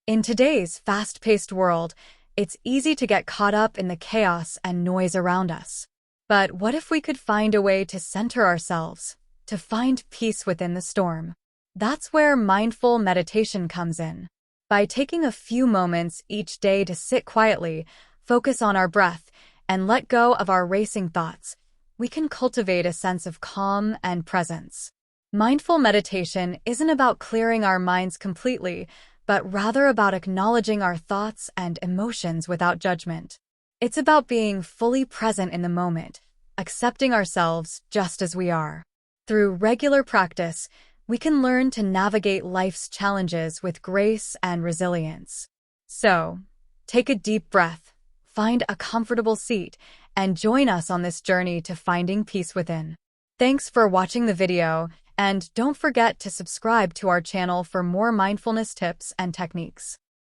In today's fast-paced world, it's easy to get caught up in the chaos and noise around us. But what if we could find a way to center ourselves, to find peace within the storm? That's where mindful meditation comes in. By taking a few moments each day to sit quietly, focus on our breath, and let go of our racing thoughts, we can cultivate a sense of calm and presence. Mindful meditation isn't about clearing our minds completely, but rather about acknowledging our thoughts and emotions without judgment. It's about being fully present in the moment, accepting ourselves just as we are. Through regular practice, we can learn to navigate life's challenges with grace and resilience. So, take a deep breath, find a comfortable seat, and join us on this journey to finding peace within. Thanks for watching the video, and don't forget to subscribe to our channel for more mindfulness tips and techniques.